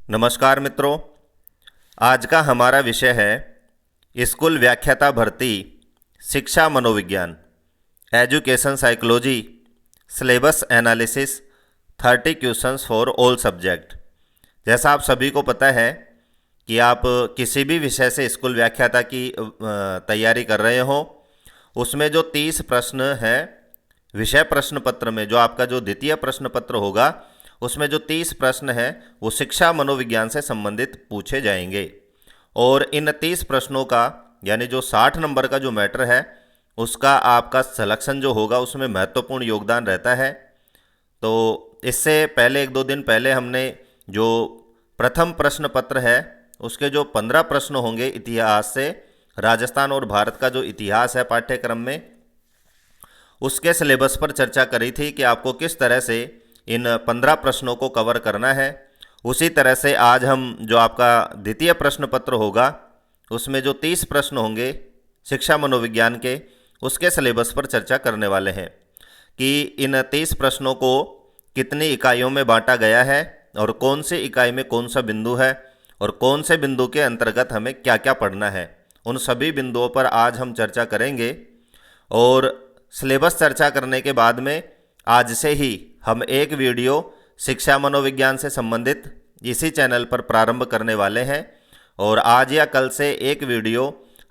नमस्कार मित्रों, आज का हमारा विषय है स्कूल व्याख्याता भर्ती शिक्षा मनोविज्ञान education psychology syllabus analysis 30 questions for all subject. जैसा आप सभी को पता है कि आप किसी भी विषय से स्कूल व्याख्याता की तैयारी कर रहे हो, उसमें जो 30 प्रश्न हैं विषय प्रश्न पत्र में, जो आपका जो द्वितीय प्रश्न पत्र होगा उसमें जो 30 प्रश्न हैं वो शिक्षा मनोविज्ञान से संबंधित पूछे जाएंगे। और इन 30 प्रश्नों का यानी जो 60 नंबर का जो मैटर है उसका आपका सिलेक्शन जो होगा उसमें महत्वपूर्ण योगदान रहता है। तो इससे पहले 1-2 दिन पहले हमने जो प्रथम प्रश्न पत्र है उसके जो 15 प्रश्न होंगे इतिहास से, राजस्थान और भारत का जो इतिहास है पाठ्यक्रम में, उसके सिलेबस पर चर्चा करी थी कि आपको किस तरह से इन 15 प्रश्नों को कवर करना है। उसी तरह से आज हम जो आपका द्वितीय प्रश्न पत्र होगा उसमें जो 30 प्रश्न होंगे शिक्षा मनोविज्ञान के, उसके सिलेबस पर चर्चा करने वाले हैं कि इन 30 प्रश्नों को कितनी इकाइयों में बांटा गया है और कौन सी इकाई में कौन सा बिंदु है और कौन से बिंदु के अंतर्गत हमें क्या क्या पढ़ना है। उन सभी बिंदुओं पर आज हम चर्चा करेंगे और सिलेबस चर्चा करने के बाद में आज से ही हम एक वीडियो शिक्षा मनोविज्ञान से संबंधित इसी चैनल पर प्रारंभ करने वाले हैं। और आज या कल से एक वीडियो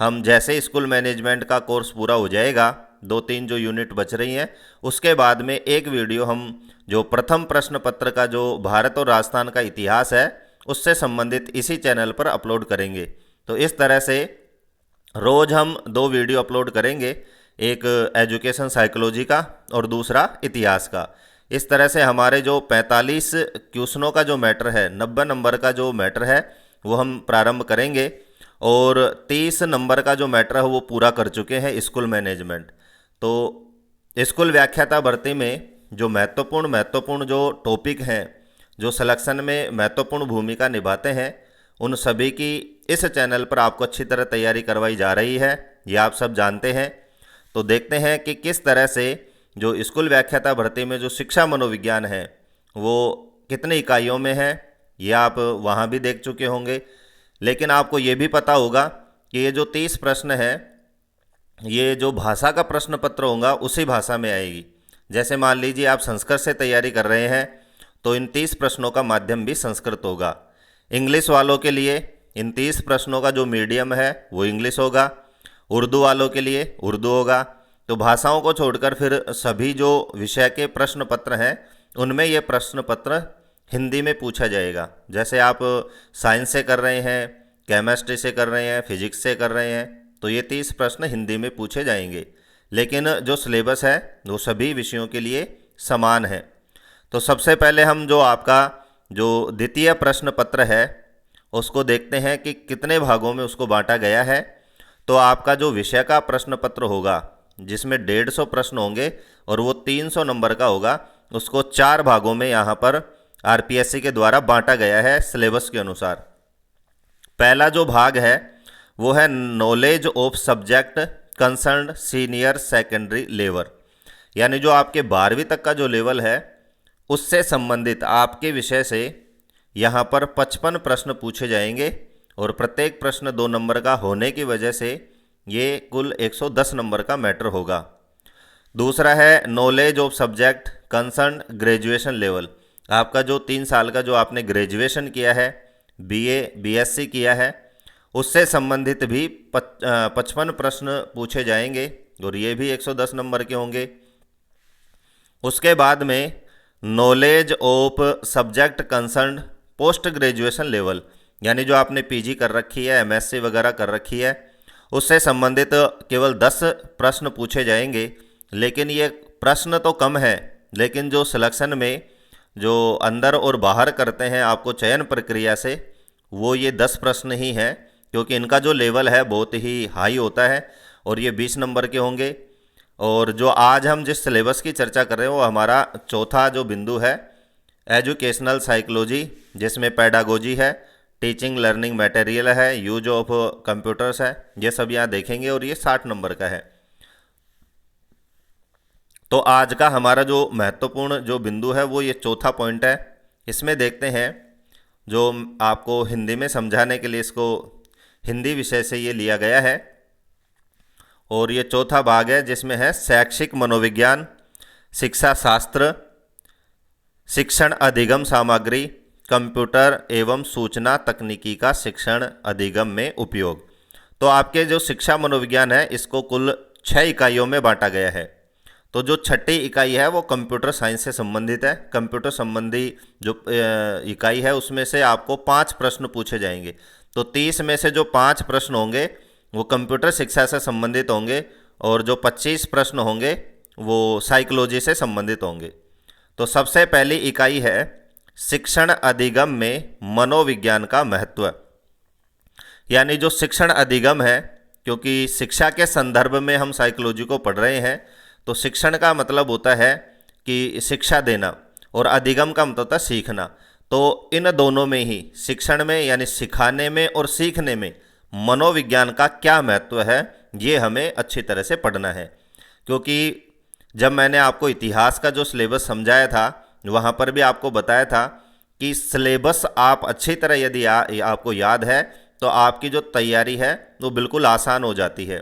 हम जैसे स्कूल मैनेजमेंट का कोर्स पूरा हो जाएगा, 2-3 जो यूनिट बच रही हैं, उसके बाद में एक वीडियो हम जो प्रथम प्रश्न पत्र का जो भारत और राजस्थान का इतिहास है उससे संबंधित इसी चैनल पर अपलोड करेंगे। तो इस तरह से रोज़ हम 2 वीडियो अपलोड करेंगे, एक एजुकेशन साइकोलॉजी का और दूसरा इतिहास का। इस तरह से हमारे जो 45 क्वेश्चनों का जो मैटर है, 90 नंबर का जो मैटर है वो हम प्रारंभ करेंगे और 30 नंबर का जो मैटर है वो पूरा कर चुके हैं स्कूल मैनेजमेंट। तो स्कूल व्याख्याता भर्ती में जो महत्वपूर्ण जो टॉपिक हैं, जो सिलेक्शन में महत्वपूर्ण भूमिका निभाते हैं, उन सभी की इस चैनल पर आपको अच्छी तरह तैयारी करवाई जा रही है, ये आप सब जानते हैं। तो देखते हैं कि किस तरह से जो स्कूल व्याख्याता भर्ती में जो शिक्षा मनोविज्ञान है वो कितनी इकाइयों में है, ये आप वहाँ भी देख चुके होंगे। लेकिन आपको ये भी पता होगा कि ये जो 30 प्रश्न है ये जो भाषा का प्रश्न पत्र होगा उसी भाषा में आएगी। जैसे मान लीजिए आप संस्कृत से तैयारी कर रहे हैं तो इन 30 प्रश्नों का माध्यम भी संस्कृत होगा। इंग्लिश वालों के लिए इन 30 प्रश्नों का जो मीडियम है वो इंग्लिश होगा, उर्दू वालों के लिए उर्दू होगा। तो भाषाओं को छोड़कर फिर सभी जो विषय के प्रश्न पत्र हैं उनमें ये प्रश्न पत्र हिंदी में पूछा जाएगा। जैसे आप साइंस से कर रहे हैं, केमिस्ट्री से कर रहे हैं, फिजिक्स से कर रहे हैं, तो ये 30 प्रश्न हिंदी में पूछे जाएंगे। लेकिन जो सिलेबस है वो सभी विषयों के लिए समान है। तो सबसे पहले हम जो आपका जो द्वितीय प्रश्न पत्र है उसको देखते हैं कि कितने भागों में उसको बांटा गया है। तो आपका जो विषय का प्रश्न पत्र होगा जिसमें 150 प्रश्न होंगे और वो 300 नंबर का होगा, उसको 4 भागों में यहाँ पर आरपीएससी के द्वारा बांटा गया है सिलेबस के अनुसार। पहला जो भाग है वो है knowledge of subject concern senior secondary level, यानी जो आपके 12वीं तक का जो लेवल है उससे संबंधित आपके विषय से यहाँ पर 55 प्रश्न पूछे जाएंगे और प्रत्येक प्रश्न 2 नंबर का होने की वजह से ये कुल 110 नंबर का मैटर होगा। दूसरा है knowledge of subject concern graduation level, आपका जो 3 साल का जो आपने ग्रेजुएशन किया है, बीए बीएससी किया है, उससे संबंधित भी 55 प्रश्न पूछे जाएंगे और ये भी 110 नंबर के होंगे। उसके बाद में knowledge of subject concern post graduation level, यानी जो आपने पीजी कर रखी है, एमएससी वगैरह कर रखी है, उससे संबंधित केवल 10 प्रश्न पूछे जाएंगे। लेकिन ये प्रश्न तो कम है, लेकिन जो सिलेक्शन में जो अंदर और बाहर करते हैं आपको चयन प्रक्रिया से, वो ये 10 प्रश्न ही हैं, क्योंकि इनका जो लेवल है बहुत ही हाई होता है और ये 20 नंबर के होंगे। और जो आज हम जिस सिलेबस की चर्चा कर रहे हैं वो हमारा चौथा जो बिंदु है एजुकेशनल साइकोलॉजी, जिसमें पेडागोजी है, टीचिंग लर्निंग मटेरियल है, यूज ऑफ कंप्यूटर्स है, ये सब यहाँ देखेंगे और ये 60 नंबर का है। तो आज का हमारा जो महत्वपूर्ण जो बिंदु है वो ये चौथा पॉइंट है। इसमें देखते हैं जो आपको हिंदी में समझाने के लिए इसको हिंदी विषय से ये लिया गया है। और ये चौथा भाग है जिसमें है शैक्षिक मनोविज्ञान, शिक्षा शास्त्र, शिक्षण अधिगम सामग्री, कंप्यूटर एवं सूचना तकनीकी का शिक्षण अधिगम में उपयोग। तो आपके जो शिक्षा मनोविज्ञान है इसको कुल 6 इकाइयों में बांटा गया है। तो जो छठी इकाई है वो कंप्यूटर साइंस से संबंधित है। कंप्यूटर संबंधी जो इकाई है उसमें से आपको 5 प्रश्न पूछे जाएंगे। तो 30 में से जो 5 प्रश्न होंगे वो कंप्यूटर शिक्षा से संबंधित होंगे और जो 25 प्रश्न होंगे वो साइकोलॉजी से संबंधित होंगे। तो सबसे पहली इकाई है शिक्षण अधिगम में मनोविज्ञान का महत्व। यानी जो शिक्षण अधिगम है, क्योंकि शिक्षा के संदर्भ में हम साइकोलॉजी को पढ़ रहे हैं, तो शिक्षण का मतलब होता है कि शिक्षा देना और अधिगम का मतलब होता है सीखना। तो इन दोनों में ही, शिक्षण में यानी सिखाने में और सीखने में मनोविज्ञान का क्या महत्व है, ये हमें अच्छी तरह से पढ़ना है। क्योंकि जब मैंने आपको इतिहास का जो सिलेबस समझाया था वहाँ पर भी आपको बताया था कि सिलेबस आप अच्छी तरह यदि आपको याद है तो आपकी जो तैयारी है वो बिल्कुल आसान हो जाती है।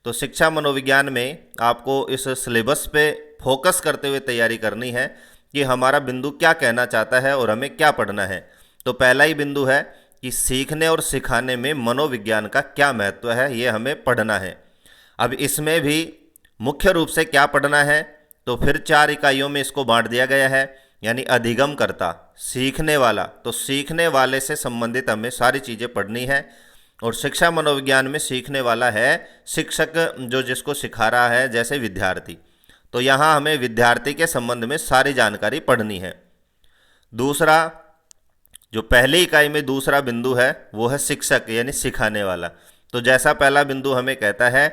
तो शिक्षा मनोविज्ञान में आपको इस सिलेबस पे फोकस करते हुए तैयारी करनी है कि हमारा बिंदु क्या कहना चाहता है और हमें क्या पढ़ना है। तो पहला ही बिंदु है कि सीखने और सिखाने में मनोविज्ञान का क्या महत्व है, ये हमें पढ़ना है। अब इसमें भी मुख्य रूप से क्या पढ़ना है, तो फिर 4 इकाइयों में इसको बांट दिया गया है। यानी अधिगम करता, सीखने वाला, तो सीखने वाले से संबंधित हमें सारी चीज़ें पढ़नी है। और शिक्षा मनोविज्ञान में सीखने वाला है शिक्षक, जो जिसको सिखा रहा है, जैसे विद्यार्थी। तो यहाँ हमें विद्यार्थी के संबंध में सारी जानकारी पढ़नी है। दूसरा, जो पहली इकाई में दूसरा बिंदु है वो है शिक्षक यानी सिखाने वाला। तो जैसा पहला बिंदु हमें कहता है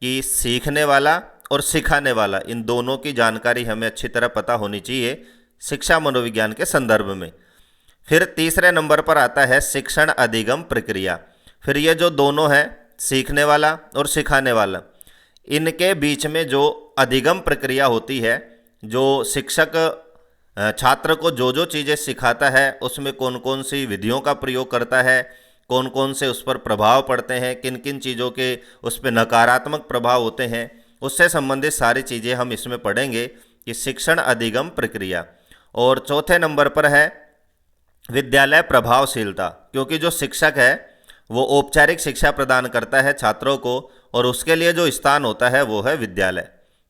कि सीखने वाला और सिखाने वाला, इन दोनों की जानकारी हमें अच्छी तरह पता होनी चाहिए शिक्षा मनोविज्ञान के संदर्भ में। फिर तीसरे नंबर पर आता है शिक्षण अधिगम प्रक्रिया। फिर ये जो दोनों हैं, सीखने वाला और सिखाने वाला, इनके बीच में जो अधिगम प्रक्रिया होती है, जो शिक्षक छात्र को जो जो चीज़ें सिखाता है उसमें कौन कौन सी विधियों का प्रयोग करता है, कौन कौन से उस पर प्रभाव पड़ते हैं, किन किन चीज़ों के उस पर नकारात्मक प्रभाव होते हैं, उससे संबंधित सारी चीज़ें हम इसमें पढ़ेंगे कि शिक्षण अधिगम प्रक्रिया। और चौथे नंबर पर है विद्यालय प्रभावशीलता। क्योंकि जो शिक्षक है वो औपचारिक शिक्षा प्रदान करता है छात्रों को और उसके लिए जो स्थान होता है वो है विद्यालय।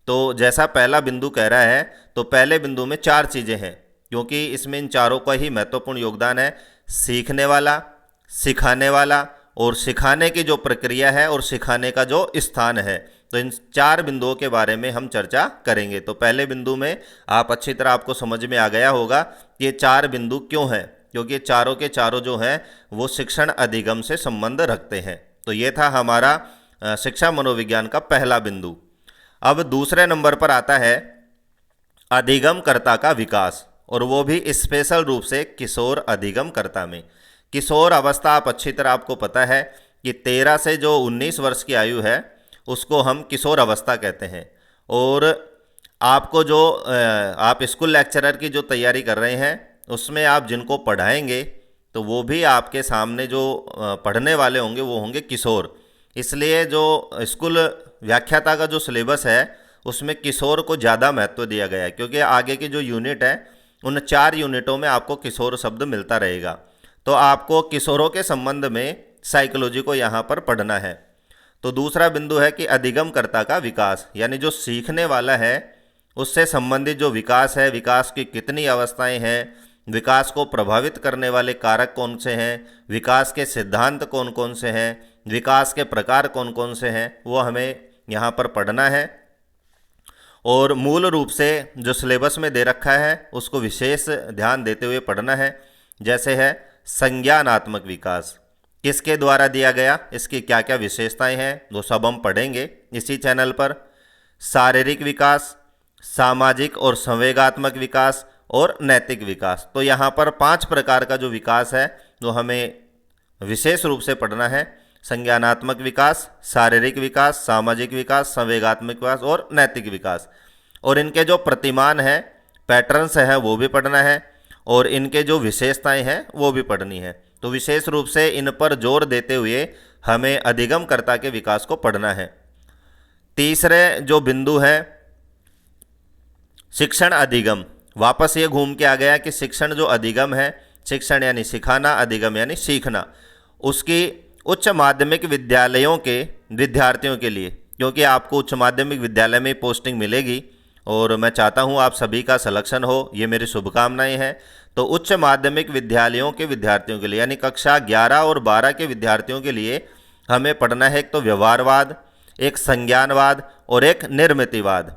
तो जैसा पहला बिंदु कह रहा है, तो पहले बिंदु में 4 चीज़ें हैं, क्योंकि इसमें इन चारों का ही महत्वपूर्ण योगदान है। सीखने वाला, सिखाने वाला और सिखाने की जो प्रक्रिया है और सिखाने का जो स्थान है। तो इन 4 बिंदुओं के बारे में हम चर्चा करेंगे। तो पहले बिंदु में आप अच्छी तरह आपको समझ में आ गया होगा कि ये 4 बिंदु क्यों हैं, क्योंकि चारों के चारों जो हैं वो शिक्षण अधिगम से संबंध रखते हैं। तो ये था हमारा शिक्षा मनोविज्ञान का पहला बिंदु। अब दूसरे नंबर पर आता है अधिगमकर्ता का विकास, और वो भी स्पेशल रूप से किशोर अधिगमकर्ता में। किशोर अवस्था आप अच्छी तरह आपको पता है कि 13 से जो 19 वर्ष की आयु है उसको हम किशोर अवस्था कहते हैं। और आपको जो आप स्कूल लेक्चरर की जो तैयारी कर रहे हैं उसमें आप जिनको पढ़ाएंगे तो वो भी आपके सामने जो पढ़ने वाले होंगे वो होंगे किशोर। इसलिए जो स्कूल व्याख्याता का जो सिलेबस है उसमें किशोर को ज़्यादा महत्व दिया गया है, क्योंकि आगे की जो यूनिट है उन 4 यूनिटों में आपको किशोर शब्द मिलता रहेगा। तो आपको किशोरों के संबंध में साइकोलॉजी को यहाँ पर पढ़ना है। तो दूसरा बिंदु है कि अधिगमकर्ता का विकास, यानी जो सीखने वाला है उससे संबंधित जो विकास है, विकास की कितनी अवस्थाएं हैं, विकास को प्रभावित करने वाले कारक कौन से हैं, विकास के सिद्धांत कौन कौन से हैं, विकास के प्रकार कौन कौन से हैं, वो हमें यहाँ पर पढ़ना है। और मूल रूप से जो सिलेबस में दे रखा है उसको विशेष ध्यान देते हुए पढ़ना है। जैसे है संज्ञानात्मक विकास, किसके द्वारा दिया गया, इसकी क्या क्या विशेषताएं हैं, वो सब हम पढ़ेंगे इसी चैनल पर। शारीरिक विकास, सामाजिक और संवेगात्मक विकास और नैतिक विकास। तो यहाँ पर 5 प्रकार का जो विकास है वो हमें विशेष रूप से पढ़ना है। संज्ञानात्मक विकास, शारीरिक विकास, सामाजिक विकास, संवेगात्मक विकास और नैतिक विकास। और इनके जो प्रतिमान हैं, पैटर्न्स हैं, वो भी पढ़ना है। और इनके जो विशेषताएं हैं वो भी पढ़नी है। तो विशेष रूप से इन पर जोर देते हुए हमें अधिगमकर्ता के विकास को पढ़ना है। तीसरे जो बिंदु है शिक्षण अधिगम, वापस ये घूम के आ गया कि शिक्षण जो अधिगम है, शिक्षण यानी सिखाना, अधिगम यानी सीखना, उसकी उच्च माध्यमिक विद्यालयों के विद्यार्थियों के लिए, क्योंकि आपको उच्च माध्यमिक विद्यालय में पोस्टिंग मिलेगी और मैं चाहता हूँ आप सभी का सिलेक्शन हो, ये मेरी शुभकामनाएं हैं। तो उच्च माध्यमिक विद्यालयों के विद्यार्थियों के लिए यानी कक्षा 11 और 12 के विद्यार्थियों के लिए हमें पढ़ना है एक तो व्यवहारवाद, एक संज्ञानवाद और एक निर्मितिवाद,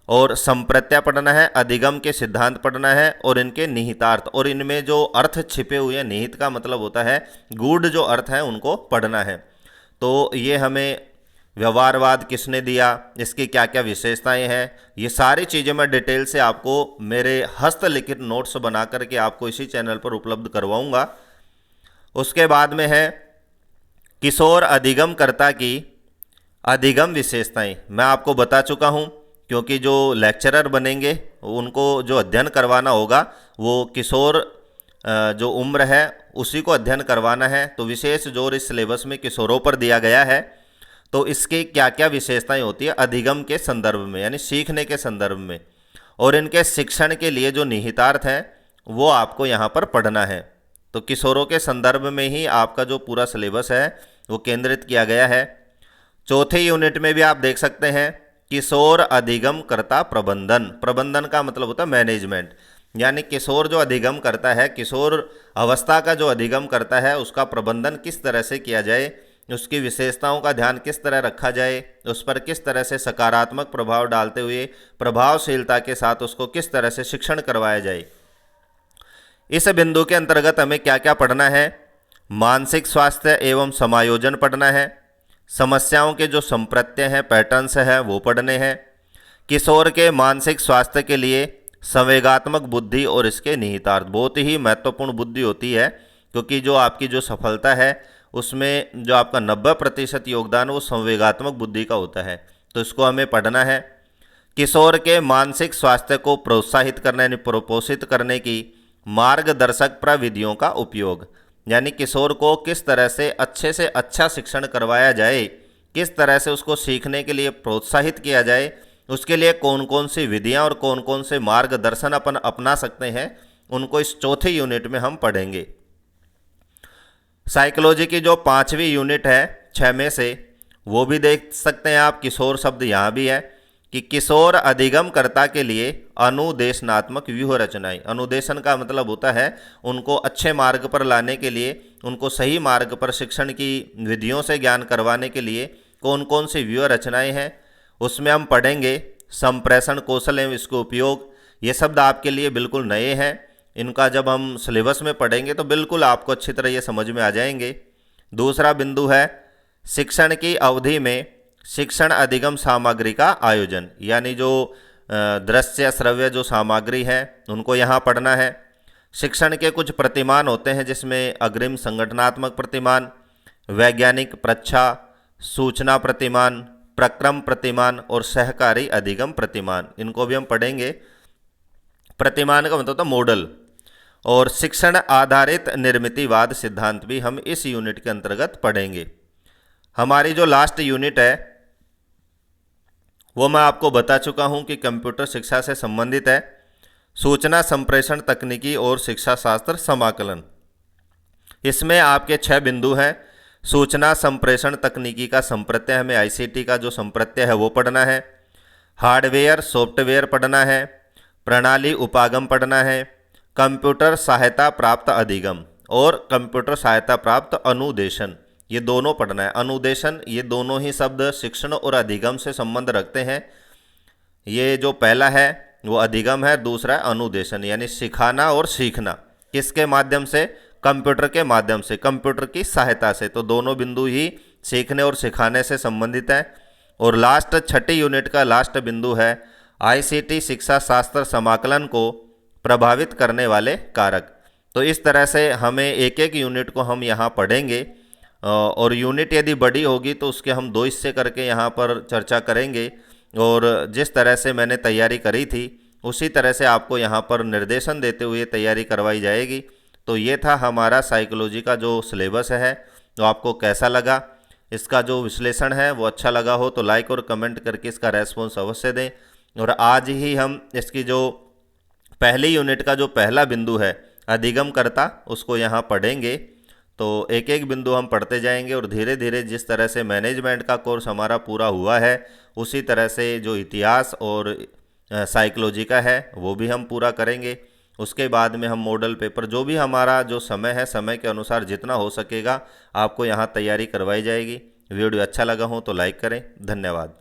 और संप्रत्यय पढ़ना है, अधिगम के सिद्धांत पढ़ना है और इनके निहितार्थ, और इनमें जो अर्थ छिपे हुए हैं, निहित का मतलब होता है गूढ़ जो अर्थ हैं, उनको पढ़ना है। तो ये हमें व्यवहारवाद किसने दिया, इसकी क्या क्या विशेषताएं हैं, ये सारी चीज़ें मैं डिटेल से आपको मेरे हस्तलिखित नोट्स बना करके आपको इसी चैनल पर उपलब्ध करवाऊंगा। उसके बाद में है किशोर अधिगमकर्ता की अधिगम विशेषताएं। मैं आपको बता चुका हूं, क्योंकि जो लेक्चरर बनेंगे उनको जो अध्ययन करवाना होगा वो किशोर जो उम्र है उसी को अध्ययन करवाना है। तो विशेष जोर इस सिलेबस में किशोरों पर दिया गया है। तो इसकी क्या क्या विशेषताएं होती है अधिगम के संदर्भ में यानी सीखने के संदर्भ में, और इनके शिक्षण के लिए जो निहितार्थ हैं वो आपको यहाँ पर पढ़ना है। तो किशोरों के संदर्भ में ही आपका जो पूरा सिलेबस है वो केंद्रित किया गया है। चौथे यूनिट में भी आप देख सकते हैं किशोर अधिगमकर्ता प्रबंधन। प्रबंधन का मतलब होता है मैनेजमेंट, यानी किशोर जो अधिगम करता है, किशोर अवस्था का जो अधिगम करता है उसका प्रबंधन किस तरह से किया जाए, उसकी विशेषताओं का ध्यान किस तरह रखा जाए, उस पर किस तरह से सकारात्मक प्रभाव डालते हुए प्रभावशीलता के साथ उसको किस तरह से शिक्षण करवाया जाए। इस बिंदु के अंतर्गत हमें क्या क्या पढ़ना है, मानसिक स्वास्थ्य एवं समायोजन पढ़ना है, समस्याओं के जो संप्रत्यय हैं, पैटर्न्स हैं वो पढ़ने हैं, किशोर के मानसिक स्वास्थ्य के लिए संवेगात्मक बुद्धि और इसके निहितार्थ, बहुत ही महत्वपूर्ण बुद्धि होती है, क्योंकि जो आपकी जो सफलता है उसमें जो आपका 90% योगदान वो संवेगात्मक बुद्धि का होता है। तो इसको हमें पढ़ना है। किशोर के मानसिक स्वास्थ्य को प्रोत्साहित करने यानी प्रोपोषित करने की मार्गदर्शक प्रविधियों का उपयोग, यानी किशोर को किस तरह से अच्छा शिक्षण करवाया जाए, किस तरह से उसको सीखने के लिए प्रोत्साहित किया जाए, उसके लिए कौन कौन सी विधियां और कौन कौन से मार्गदर्शन अपन अपना सकते हैं, उनको इस चौथे यूनिट में हम पढ़ेंगे। साइकोलॉजी की जो 5वीं यूनिट है 6 में से, वो भी देख सकते हैं आप। किशोर शब्द यहाँ भी है कि किशोर अधिगमकर्ता के लिए अनुदेशनात्मक व्यूह रचनाएं। अनुदेशन का मतलब होता है उनको अच्छे मार्ग पर लाने के लिए, उनको सही मार्ग पर शिक्षण की विधियों से ज्ञान करवाने के लिए कौन कौन सी व्यूह रचनाएं हैं, उसमें हम पढ़ेंगे। संप्रेषण कौशल एवं इसको उपयोग, ये शब्द आपके लिए बिल्कुल नए हैं, इनका जब हम सिलेबस में पढ़ेंगे तो बिल्कुल आपको अच्छी तरह ये समझ में आ जाएंगे। दूसरा बिंदु है शिक्षण की अवधि में शिक्षण अधिगम सामग्री का आयोजन, यानी जो दृश्य श्रव्य जो सामग्री है उनको यहाँ पढ़ना है। शिक्षण के कुछ प्रतिमान होते हैं जिसमें अग्रिम संगठनात्मक प्रतिमान, वैज्ञानिक प्रच्छा, सूचना प्रतिमान, प्रक्रम प्रतिमान और सहकारी अधिगम प्रतिमान, इनको भी हम पढ़ेंगे। प्रतिमान का मतलब होता है मॉडल, और शिक्षण आधारित निर्मितिवाद सिद्धांत भी हम इस यूनिट के अंतर्गत पढ़ेंगे। हमारी जो लास्ट यूनिट है वो मैं आपको बता चुका हूं कि कंप्यूटर शिक्षा से संबंधित है। सूचना संप्रेषण तकनीकी और शिक्षा शास्त्र समाकलन, इसमें आपके 6 बिंदु हैं। सूचना संप्रेषण तकनीकी का संप्रत्यय, हमें आईसीटी का जो संप्रत्यय है वो पढ़ना है। हार्डवेयर सॉफ्टवेयर पढ़ना है। प्रणाली उपागम पढ़ना है। कंप्यूटर सहायता प्राप्त अधिगम और कंप्यूटर सहायता प्राप्त अनुदेशन, ये दोनों पढ़ना है। अनुदेशन, ये दोनों ही शब्द शिक्षण और अधिगम से संबंध रखते हैं। ये जो पहला है वो अधिगम है, दूसरा है अनुदेशन, यानी सिखाना और सीखना। किसके माध्यम से? कंप्यूटर के माध्यम से, कंप्यूटर की सहायता से। तो दोनों बिंदु ही सीखने और सिखाने से संबंधित है। और लास्ट 6ठी यूनिट का लास्ट बिंदु है आईसीटी शिक्षा शास्त्र समाकलन को प्रभावित करने वाले कारक। तो इस तरह से हमें एक एक यूनिट को हम यहाँ पढ़ेंगे, और यूनिट यदि बड़ी होगी तो उसके हम 2 हिस्से करके यहाँ पर चर्चा करेंगे। और जिस तरह से मैंने तैयारी करी थी उसी तरह से आपको यहाँ पर निर्देशन देते हुए तैयारी करवाई जाएगी। तो ये था हमारा साइकोलॉजी का जो सिलेबस है। तो आपको कैसा लगा, इसका जो विश्लेषण है वो अच्छा लगा हो तो लाइक और कमेंट करके इसका रेस्पॉन्स अवश्य दें। और आज ही हम इसकी जो पहली यूनिट का जो पहला बिंदु है अधिगमकर्ता, उसको यहाँ पढ़ेंगे। तो एक एक बिंदु हम पढ़ते जाएंगे और धीरे धीरे जिस तरह से मैनेजमेंट का कोर्स हमारा पूरा हुआ है उसी तरह से जो इतिहास और साइकोलॉजी का है वो भी हम पूरा करेंगे। उसके बाद में हम मॉडल पेपर, जो भी हमारा जो समय है, समय के अनुसार जितना हो सकेगा आपको यहाँ तैयारी करवाई जाएगी। वीडियो अच्छा लगा हो तो लाइक करें। धन्यवाद।